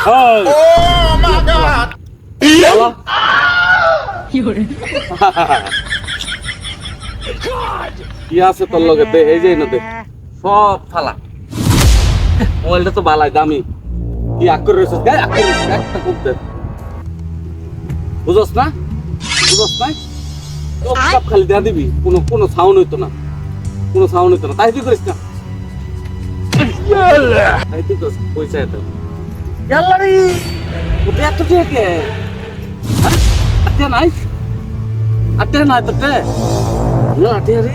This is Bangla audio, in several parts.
my god! কি আছে তোর লগে এই যে নদে সব ফালা মোবাইলটা তো বালাই দামি কি আক্কর রয়েছে একটা করতে বুঝস না সব খালি দেয়া দিবি কোনো সাউন্ড হইতো না তাই তুই করিস না তাই তুই করিস পয়সা এত ইয়াল্লারি ওটা এত কে আটে নাই তোতে আটে রে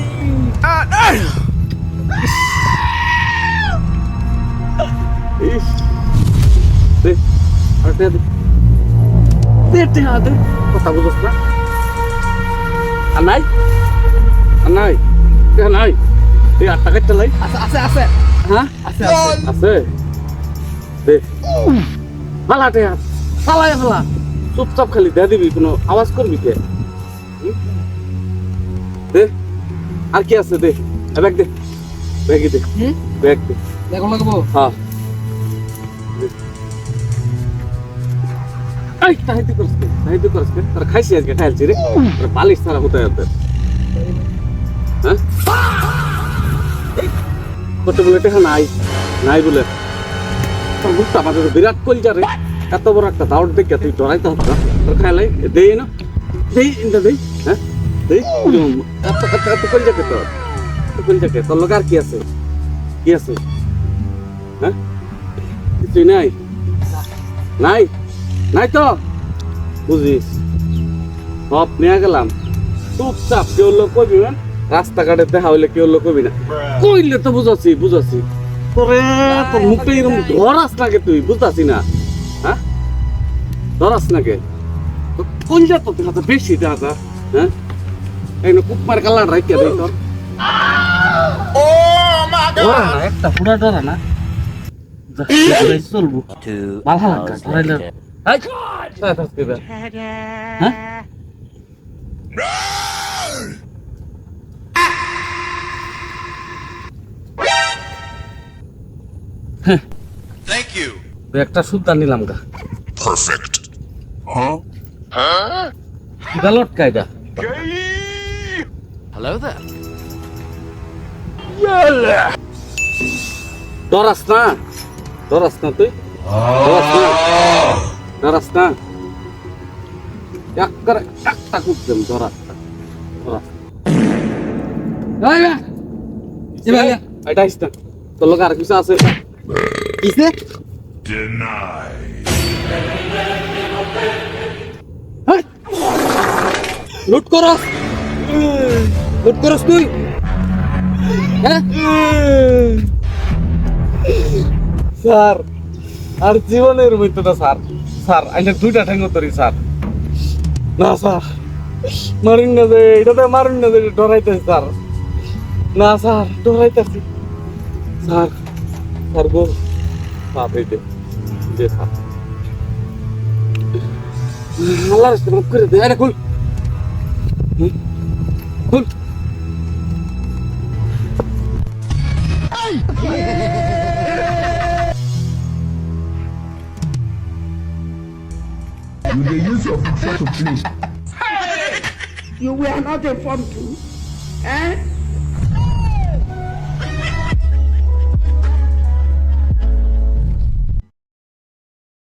কথা বুঝস না আর নাই এই 8 টাকা চালাই আছে হ্যাঁ আছে দে ফালাটে ফালাই ফেলা চুপচাপ খালি দে দিবি কোনো আওয়াজ করবি কে দে আর কি আছে দে ব্যাগ দে ব্যাগ দে দেখো লাগবো হ্যাঁ এই তাহিতি করছ তোর খাইছি আজকে খাইছি রে তোর বালিশ সারা হতে যেতে হ্যাঁ কত বলে টেকা নাই বলে তোর মুখটা আমাদের বিরাট কলজা রে এত বড় একটা দাওয়াত দেখে তুই ডরাইতে হতো না তোর খাইলাই দেই না দেই হ্যাঁ দেই এত কলজাকে তোর লোক আর কি আছে হ্যাঁ কিছুই নাই তো বুঝিস সব নিয়ে গেলাম চুপচাপ কেউ লোক কবি না রাস্তাঘাটে দেখা হইলে কেউ লোক কবি না কইলে তো বুঝাছি তোর মুখটা এরকম ধরাস নাকে তুই বুঝতাছি না হ্যাঁ ধরাস নাকে কোন যা তো দেখা বেশি দেখা হ্যাঁ এই না কুকমার কালার রাইতে দেই তোর ডরা না একটা পুরা ডরা না চলবো ভালো লাগা ধরাইলে Thank you. একটা সুদ্দা নিলাম গা Perfect. গালট কায়দা Hello there. ডরাস না তুই ডরাস না একটা কুদম ডরাস এটা ইস্তা তোর লোক আর কিছু আছে কিসে লুট করস তুই হ্যাঁ স্যার আর জীবনের মধ্যে না স্যার আইনা 2টা ঠ্যাঙ্গ তরি স্যার না স্যার মারুন না যে এটাতে মারুন না যে ডরাইতেছি স্যার না স্যার ডরাইতেছি স্যার গো বাপ এই দে স্যার আল্লাহ রাস্তা মাফ করে দে আরে খুল You dey use your picture to play. You were not informed to, eh?